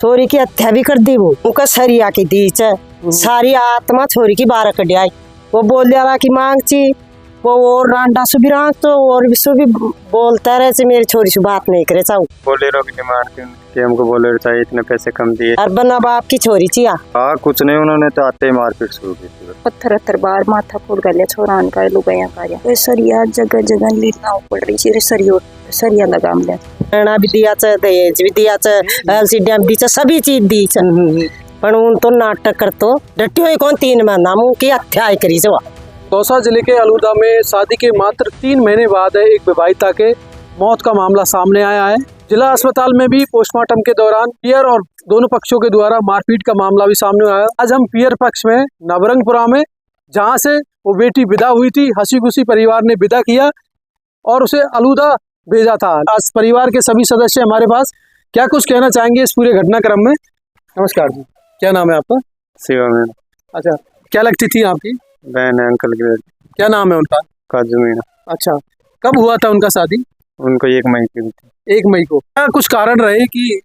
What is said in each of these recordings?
छोरी की हत्या भी कर दी वो उनका सरिया की दीच है सारी आत्मा छोरी की बारह कटियाई। वो बोल दिया कि मांग ची वो और रांडा सुबह रात तो और भी बोलता रहे से मेरी छोरी से बात नहीं करे चाहूँ बोलेरो की डिमांड कि हमको बोलेरो चाहिए, इतने पैसे कम दिए। और बना बाप की छोरी चिया। हाँ कुछ नहीं, उन्होंने तो आते ही मारपीट शुरू की थी। पत्थर बार माथा फोड़ गया छोरान का लुगाया का सरिया जगह जगह लीना पड़ रही सिरे सरिया लगा मिला गहना भी दिया च दहेज भी दिया च एलसीडी भी च सभी चीज दी च पर उन तो नाटक कर तो डटी हुई कौन 3 महीना मुंह की हत्या करी जो। दौसा जिले के अलूदा में शादी के मात्र 3 महीने बाद एक विवाहिता के मौत का मामला सामने आया है। जिला अस्पताल में भी पोस्टमार्टम के दौरान पियर और दोनों पक्षों के द्वारा मारपीट का मामला भी सामने आया। आज हम पियर पक्ष में नवरंगपुरा में, जहां से वो बेटी विदा हुई थी, हंसी खुशी परिवार ने विदा किया और उसे अलूदा भेजा था। आज परिवार के सभी सदस्य हमारे पास, क्या कुछ कहना चाहेंगे इस पूरे घटनाक्रम में। नमस्कार जी, क्या नाम है आपका? शिवा में। अच्छा, क्या लगती थी आपकी? बहन है, अंकल की बेटी। क्या नाम है उनका? काजू मीना। अच्छा, कब हुआ था उनका शादी? उनको 1 मई की हुई थी। 1 मई को। क्या कुछ कारण रहे कि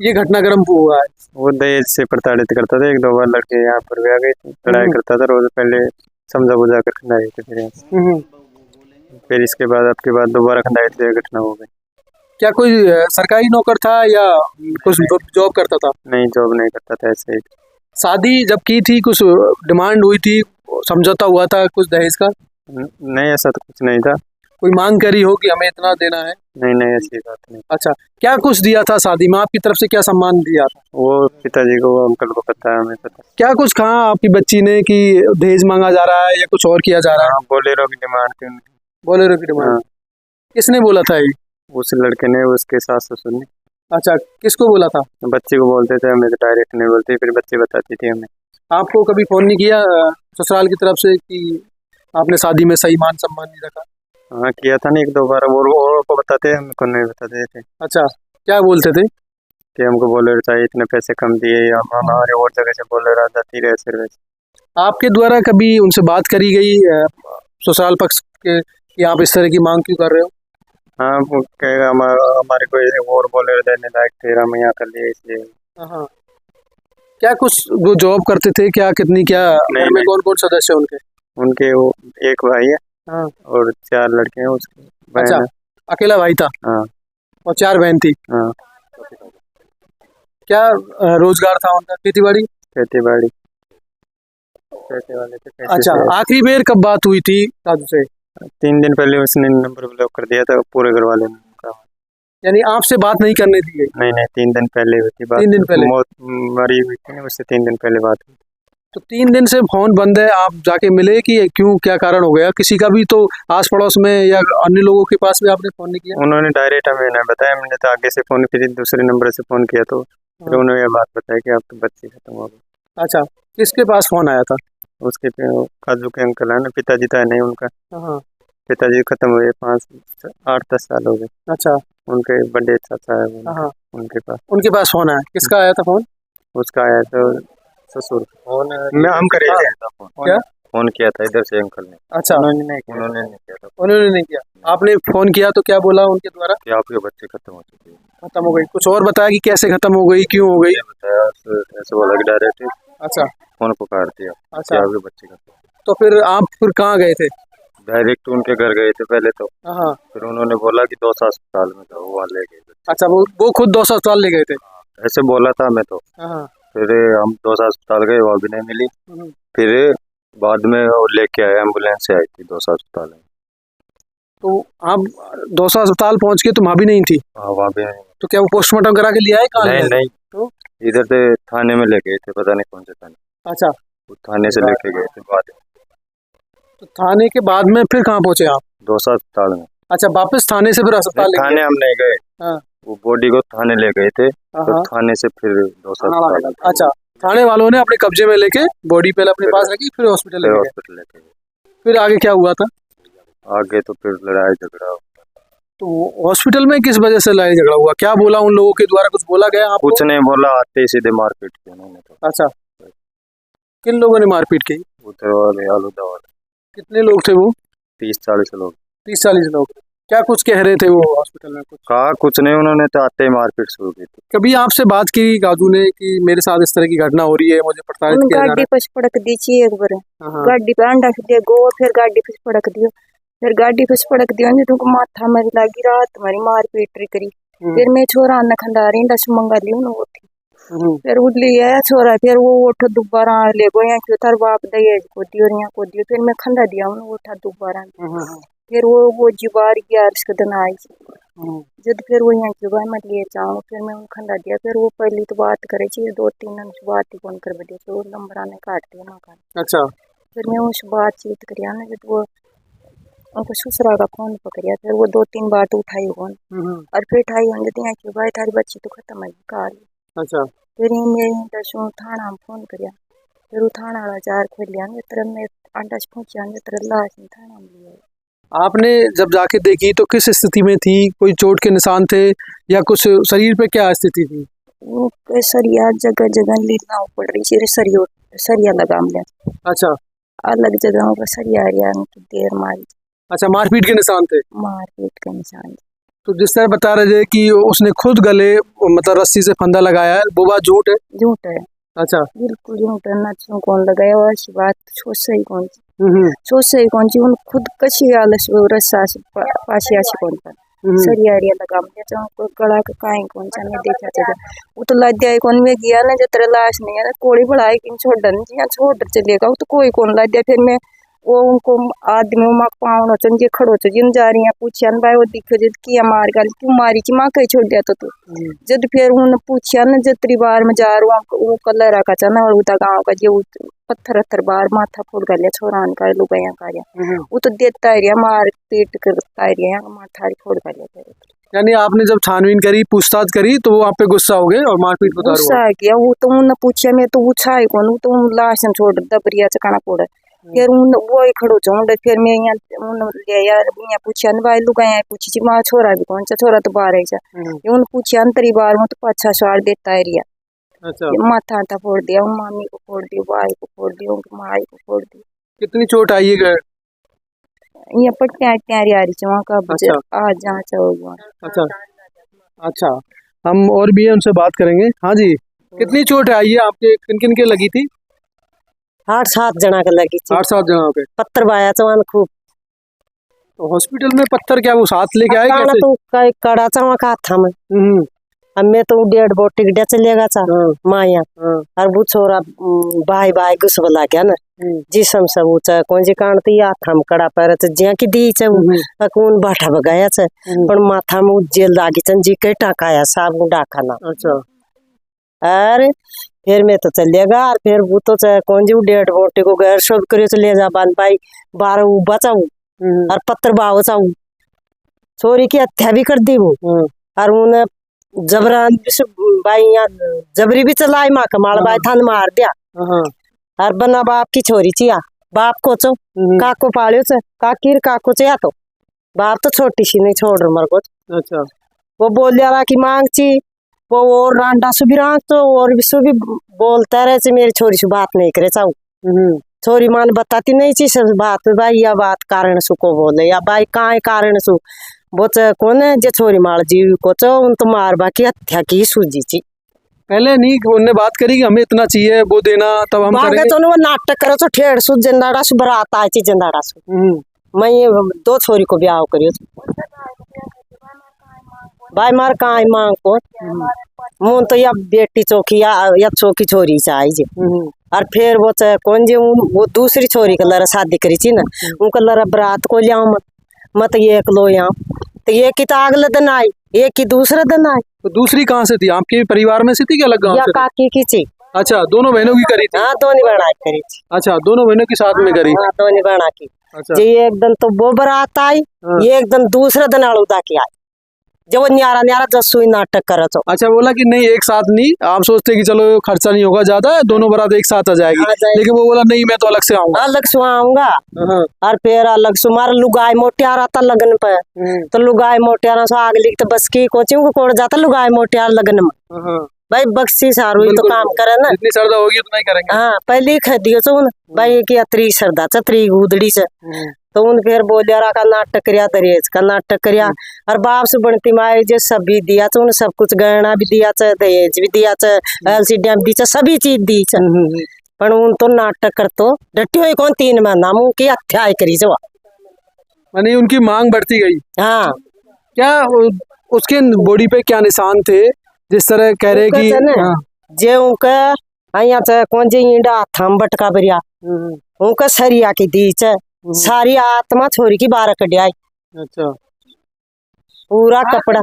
ये घटनाक्रम हुआ है? वो दहेज से प्रताड़ित करता था। 1-2 बार लड़के यहाँ पर भी आ गए थे, लड़ाई करता था रोज। पहले समझा बुझा कर खंडाए थे, फिर इसके बाद आपके बाद दोबारा खंडाए थे, घटना हो गई। क्या कोई सरकारी नौकर था या कुछ जॉब करता था? नहीं, जॉब नहीं करता था, ऐसे ही। शादी जब की थी कुछ डिमांड हुई थी, समझौता हुआ था कुछ दहेज का? नहीं, ऐसा तो कुछ नहीं था। कोई मांग करी हो कि हमें इतना देना है? नहीं, ऐसी बात नहीं। अच्छा, क्या कुछ दिया था शादी में? आपकी तरफ से क्या सम्मान दिया था? वो पिताजी को, अंकल को पता है, हमें पता। क्या कुछ कहा आपकी बच्ची ने कि दहेज मांगा जा रहा है या कुछ और किया जा रहा है? बोलेरो की डिमांड थी उनकी। बोलेरो की डिमांड? किसने बोला था ये? उस लड़के ने, उसके सास ससुर ने। अच्छा, किसको बोला था? बच्चे को बोलते थे, हमें तो डायरेक्ट नहीं बोलते, फिर बच्चे बताती थी हमें। आपको कभी फोन नहीं किया ससुराल की तरफ से कि आपने शादी में सही मान सम्मान नहीं रखा? हाँ, किया था ना 1-2 बार। वो को बताते, हमको नहीं बताते थे। अच्छा, क्या बोलते थे? कि हमको बोलेरो चाहिए, इतने पैसे कम दिए, हम हमारे और जगह से बोलेरो जाती रहे सिर्फ वैसे। आपके द्वारा कभी उनसे बात करी गई ससुराल पक्ष के कि आप इस तरह की मांग क्यों कर रहे हो? हाँ, वो कहेगा हमारे को और बोलेरो देने लायक थे, हम यहाँ कर लिए इसलिए। हाँ, क्या कुछ वो जॉब करते थे क्या? कितनी क्या? घर में कौन कौन सदस्य उनके? उनके वो एक भाई है। हाँ। और 4 लड़के हैं उसके। अच्छा, अकेला भाई था? हाँ। और 4 बहन थी? हाँ। क्या रोजगार था उनका? खेती बाड़ी? खेती बाड़ी। पैसे वाले थे। अच्छा, आखिरी बार कब बात हुई थी साधु से? 3 दिन पहले उसने नंबर ब्लॉक कर दिया था पूरे घर वाले ने। यानी आपसे बात नहीं करने दी गई? नहीं, 3 दिन पहले हुई थी बात। 3 दिन पहले? मौत मरी हुई थी ना, उससे 3 दिन पहले बात हुई। तो 3 दिन से फोन बंद है, आप जाके मिले कि क्यों, क्या कारण हो गया? किसी का भी तो आस पड़ोस में या अन्य लोगों के पास भी आपने फोन नहीं किया? उन्होंने डायरेक्ट हमें नहीं बताया, हमने तो आगे से फोन, फिर दूसरे नंबर से फोन किया तो फिर उन्होंने ये बात बताई कि आपकी बच्ची खत्म हो गई। अच्छा, किसके पास फोन आया था? उसके काजू के अंकल है ना, पिताजी था नहीं उनका। हाँ। पिताजी खत्म हुए 8-10 साल हो गए। अच्छा, उनके बड़े चाचा है हाँ, उनके पास फोन आया। किसका आया था फोन? उसका आया तो ससुर फोन हम करे थे। क्या फोन किया था इधर से अंकल ने? अच्छा, उन्होंने नहीं किया था। उन्होंने नहीं किया, आपने फोन किया तो क्या बोला उनके द्वारा? कि आपके बच्चे खत्म हो चुके हैं। खत्म हो गई? कुछ और बताया कि कैसे खत्म हो गई, क्यों हो गई? बताया ऐसे बोला कि डायरेक्ट। अच्छा, फोन पुकार दिया। अच्छा, आपके बच्चे खत्म। तो फिर आप कहाँ गए थे? डायरेक्ट उनके घर गए थे पहले तो। हाँ। फिर उन्होंने बोला कि दौसा अस्पताल में जाओ, वहाँ ले गए। अच्छा, वो खुद दौसा अस्पताल ले गए थे? ऐसे बोला था मैं तो। हाँ। फिर हम दौसा अस्पताल गए, वहाँ भी नहीं मिली। फिर बाद में वो लेके आए, एम्बुलेंस से आई थी दौसा अस्पताल में। तो आप दौसा अस्पताल पहुँच के तो वहाँ भी नहीं थी? हाँ, वहाँ भी नहीं। तो क्या वो पोस्टमार्टम करा के लिया है? कहाँ? नहीं, तो इधर से थाने में ले गए थे, पता नहीं कौन से थाने। अच्छा, थाने से लेके गए थे बाद में। तो थाने के बाद में फिर कहाँ पहुँचे आप? दौसा अस्पताल में। अच्छा, वापस थाने से फिर अस्पताल? थाने हम नहीं गए। हाँ। वो बॉडी को थाने ले गए थे, तो थाने से फिर दौसा अस्पताल। अच्छा, थाने वालों ने अपने कब्जे में लेके बॉडी पहले अपने पास रखी, फिर हॉस्पिटल ले गए। फिर आगे क्या हुआ था? आगे तो फिर लड़ाई झगड़ा। तो हॉस्पिटल में किस वजह से लड़ाई झगड़ा हुआ? क्या बोला उन लोगों के द्वारा? कुछ बोला गया आपको? कुछ नहीं बोला, आते ही सीधे मारपीट की उन्होंने तो। अच्छा, किन लोगों ने मारपीट की? उधर वाले आलूदा वाले। कितने लोग थे वो? 30-40 लोग। 30-40 लोग। क्या कुछ कह रहे थे वो हॉस्पिटल में? कहा कुछ नहीं, उन्होंने तो आते ही मारपीट शुरू की थी। कभी आपसे बात की गाजू ने कि मेरे साथ इस तरह की घटना हो रही है, मुझे प्रताड़ित किया जा गाड़ी रहा पर पड़क दी थी एक बार, है? गाड़ी पे अंडा दिया गो, फिर गाड़ी पे पड़क दियो, फिर गाड़ी पे पड़क दिया ने तुमको माथा मारी लागी, रात मारी मार पीट री करी। फिर मैं छोरा न खंडारी दस मंगा लियो न वो थी, फिर उडली आया छोरा, फिर वो उठ दोबारा ले गो यहाँ क्यों थार बाप दहेज को दियो और यहाँ को दियो, फिर मैं खंडा दिया उन वो उठा दोबारा, फिर वो जुबार गया इसके दिन आई जब फिर वो यहाँ क्यों भाई मैं ले जाऊँ, फिर मैं उन खंडा दिया, फिर वो पहली तो बात करे चाहिए 2-3 दिन बात ही कौन कर बदे, फिर वो नंबर आने काट दिया ना काट। अच्छा। फिर मैं उस बातचीत करिया ना जब वो उनको ससुरा का फोन पकड़िया, फिर वो 2-3 बात उठाई कौन और फिर उठाई होंगे तो यहाँ क्यों भाई थारी बच्ची तो खत्म है काल। अच्छा। फिर मैं दसों थाना में फोन करिया, फिर वो थाना वाला जार खोल लिया तरह मैं अंडा से पहुंचा तरह लाश थाना में लिया। आपने जब जाके देखी तो किस स्थिति में थी? कोई चोट के निशान थे या कुछ शरीर पे क्या स्थिति थी? वो सरिया जगह जगह लीना पड़ रही थी, सरिया लगा मिला। अच्छा। अलग जगहों पर सरिया की देर मारी। अच्छा, मारपीट के निशान थे? मारपीट के निशान। तो जिस तरह बता रहे थे कि उसने खुद गले मतलब रस्सी से फंदा लगाया है, वो बात झूठ है? झूठ है। अच्छा। बिल्कुल झूठ है, ना कौन लगाया और ऐसी बात सोच सही कौन सी उन खुद कशी आलस रस्सा से पासी आसी कौन पर सरिया लगा मुझे को गला का काई कौन सा नहीं देखा था वो तो लाद्या कौन में गया ना जब लाश नहीं है कोड़ी बढ़ाई कि छोड़ छोड़ चलेगा वो तो कोई कौन लाद्या। फिर मैं वो उनको आदमी माँ पावनो चन जे खड़ो चो जिन जा रही है पूछिया न भाई वो दिखो जब किया मार गाल क्यों मारी की माँ कहीं छोड़ दिया तो तू जब फिर उन पूछिया न जतरी बार में जा रहा वो कलर का चना और उता गाँव का जो पत्थर बार माथा फोड़ गया छोरान का लुगाया कार्य वो तो देता है मार पीट करता है माथा फोड़ गया। यानी आपने जब छानबीन करी पूछताछ करी तो वो आप पे गुस्सा हो गए और मारपीट बता गुस्सा किया वो तो उन पूछिया मैं तो पूछा है कौन तो लाश छोड़ दबरिया चकाना पोड़ा फिर उन वो ही खड़ो चौंड फिर मैं यहाँ उन ले यार यहाँ पूछिया न भाई लुगाया पूछी माँ छोरा भी कौन सा छोरा तो बाहर है उन पूछिया अंतरी बार में तो 5-6 सवाल देता है रिया। अच्छा। माथा फोड़ दिया मामी को फोड़ दिया भाई को फोड़ दिया उनकी माई को फोड़ दिया। कितनी चोट आई है? यहाँ पर प्यारी आ रही है वहाँ का। अच्छा। आज जहाँ चाहोगे। अच्छा। अच्छा, हम और भी उनसे बात करेंगे। हाँ जी, कितनी चोट आई है आपके? किन किन के लगी थी? 8-7 जना के लगी थी। 8-7 जना पे पत्थर बाया चवान खूब। तो हॉस्पिटल में पत्थर क्या वो साथ लेके आए कैसे? तो कड़ा चवा का था मैं अब मैं तो 1.5 बोटी गड्ढा चलेगा चा माया और वो छोरा भाई गुस बोला गया ना जिसम सब ऊंचा कौन जी कान तो या था कड़ा पर ज्या की दी चे कौन बाठा बगाया चे पर माथा में जेल लागी चन जी के टाकाया साब डाका ना। अच्छा। अरे फिर मैं तो चलेगा और फिर वो तो कौन जी 1.5 बोटी को गैर शोध करे तो ले जा बान भाई 12 बचाऊ और पत्थर बाव चाऊ छोरी की हत्या भी कर दी वो और उन्हें जबरान भाई यहाँ जबरी भी चलाई माँ कमाल भाई थान मार दिया और बना बाप की छोरी चिया बाप को चो काको पालियो चे काकीर काको चे या तो बाप तो छोटी सी नहीं छोड़ मर को। अच्छा। वो बोल रहा कि मांग ची वो और रांडा सुबी रात तो और भी बोलता रहे मेरी छोरी से बात नहीं करे चाऊ छोरी मान बताती नहीं ची सब बात भाई या बात कारण सु को बोले या भाई का कारण सु वो कौन है जे छोरी मार जीव को चो उन तो मार बाकी हत्या की सूझी ची। पहले नहीं उनने बात करी कि हमें इतना चाहिए वो देना तब हम करेंगे तो वो नाटक करो तो 150 जिंदाड़ा सु बरात आई थी जिंदाड़ा सु मैं ये 2 छोरी को ब्याह करियो भाई मार का मांग को मुन तो या बेटी चौकी या चौकी छोरी चाहिए जी और फिर वो कौन जी वो दूसरी छोरी का लड़ा शादी करी थी ना उनका लड़ा बरात को लिया मत एक लो यहाँ तो एक की तो अगले दिन आई एक की दूसरे दिन आई। तो दूसरी कहाँ से थी? आपके परिवार में से थी क्या अलग गांव से? काकी की थी। अच्छा, दोनों बहनों की करी थी? हाँ दोनों बहना करी थी। अच्छा, दोनों बहनों की साथ में करी? हाँ दोनों बहना की। अच्छा। जी एक दिन तो वो बरात आई एक दिन दूसरे दिन अड़ुदा की आई जब न्यारा जसुई नाटक करा तो। अच्छा, बोला कि नहीं एक साथ नहीं, आप सोचते कि चलो खर्चा नहीं होगा ज्यादा दोनों बारात एक साथ आ जाएगी लेकिन वो बोला नहीं मैं तो अलग से आऊंगा। अलग से आऊंगा और फिर अलग से मार लुगाई मोटियारा था लगन पे तो लुगाई मोटियारा से आग लिख तो बस की कोचिंग को कोड़ जाता लुगाई मोटियार लगन में भाई बख्शी सारू तो काम करे ना जितनी श्रद्धा होगी उतना ही करेंगे। हाँ पहले खदियो चो भाई की अतरी श्रद्धा च त्री गुदड़ी च तो उन फिर बोलिया रहा का नाटक करिया दरेज का नाटक करिया और बाप से बनती माए जो सब भी दिया तो उन सब कुछ गहना भी दिया च दहेज भी दिया च एलसीडी भी दी च सभी चीज दी च पर उन तो नाटक कर तो डटियो ही कौन 3 महीना मुंह की हत्या करी जो यानी उनकी मांग बढ़ती गई। हाँ क्या उसके बॉडी पे क्या निशान थे जिस तरह कह रहे कि हाँ। जे उनका अया च कौन जे ईंडा थम बटका बरिया उनका सरिया की दी च सारी आत्मा छोरी की बारह कड़िया अच्छा पूरा कपड़ा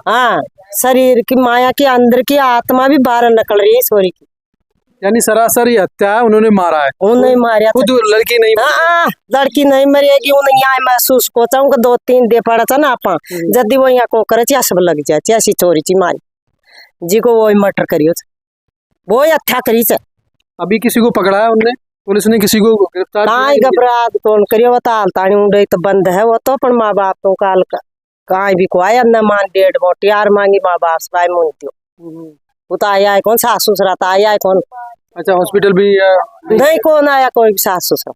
हाँ शरीर की माया के अंदर की आत्मा भी बाहर निकल रही है छोरी की। यानी सरासर ये हत्या है, उन्होंने मारा है। उन्हें मारिया खुद लड़की नहीं हाँ लड़की नहीं मरेगी उन्हें यहाँ महसूस को चाहूँ 2-3 दे पड़ा था ना आपा जल्दी वो यहाँ को करे सब लग जाए ऐसी चोरी ची मारी जी को वो मर्डर करियो वो हत्या करी च। अभी किसी को पकड़ा है उनने, पुलिस ने किसी को गिरफ्तार काई घबराहट कौन करियो वो ताल तानी उड़े तो बंद है वो तो पण माँ बाप तो काल काई भी को आया न मान 1.5 बोटी यार मांगी माँ बाप से भाई मुंतियो वो तो आया है कौन सास ससुरा तो आया है कौन। अच्छा हॉस्पिटल भी नहीं कौन आया कोई भी सास ससुरा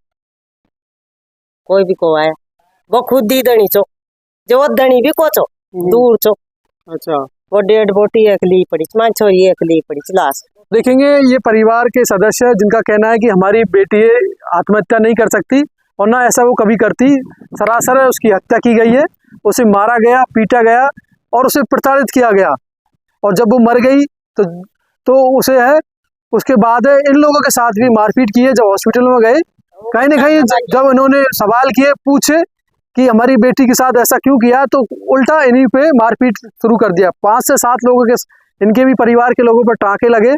कोई भी को आया वो खुद दी दणी चो जो दणी भी को चो दूर चो। अच्छा वो 1.5 बोटी एक ली पड़ी मान छोरी एक ली पड़ी लाश। देखेंगे ये परिवार के सदस्य जिनका कहना है कि हमारी बेटी आत्महत्या नहीं कर सकती और ना ऐसा वो कभी करती, सरासर उसकी हत्या की गई है, उसे मारा गया, पीटा गया और उसे प्रताड़ित किया गया और जब वो मर गई तो उसे है उसके बाद इन लोगों के साथ भी मारपीट की है। जब हॉस्पिटल में गए कहीं ना कहीं जब इन्होंने सवाल किए पूछे कि हमारी बेटी के साथ ऐसा क्यों किया तो उल्टा इन्हीं पे मारपीट शुरू कर दिया। 5 से 7 लोगों के इनके भी परिवार के लोगों पर टाँके लगे,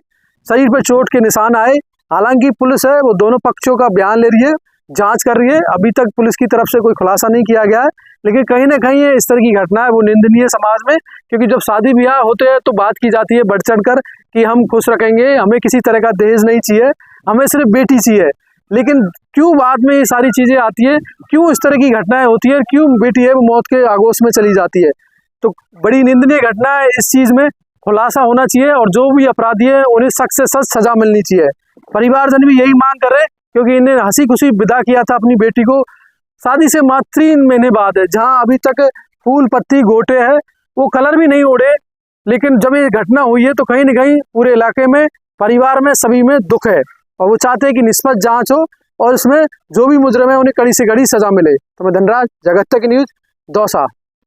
शरीर पर चोट के निशान आए। हालांकि पुलिस है वो दोनों पक्षों का बयान ले रही है, जांच कर रही है। अभी तक पुलिस की तरफ से कोई खुलासा नहीं किया गया है, लेकिन कहीं ना कहीं ये इस तरह की घटना है वो निंदनीय समाज में, क्योंकि जब शादी ब्याह होते हैं तो बात की जाती है बढ़ चढ़ कर कि हम खुश रखेंगे, हमें किसी तरह का दहेज नहीं चाहिए, हमें सिर्फ बेटी चाहिए। लेकिन क्यों बाद में ये सारी चीज़ें आती है, क्यों इस तरह की घटनाएं होती है, क्यों बेटी है वो मौत के आगोश में चली जाती है। तो बड़ी निंदनीय घटना है, इस चीज़ में खुलासा होना चाहिए और जो भी अपराधी है उन्हें सख्त से सख्त सजा मिलनी चाहिए। परिवारजन भी यही मांग कर रहे हैं क्योंकि इन्हें हंसी खुशी विदा किया था अपनी बेटी को शादी से मात्र 3 महीने बाद है, जहाँ अभी तक फूल पत्ती गोटे है वो कलर भी नहीं ओढ़े। लेकिन जब ये घटना हुई है तो कहीं ना कहीं पूरे इलाके में परिवार में सभी में दुख है और वो चाहते हैं कि निष्पक्ष जांच हो और इसमें जो भी मुजरिम है उन्हें कड़ी से कड़ी सजा मिले। तो मैं धनराज, जगत तक न्यूज़, दौसा।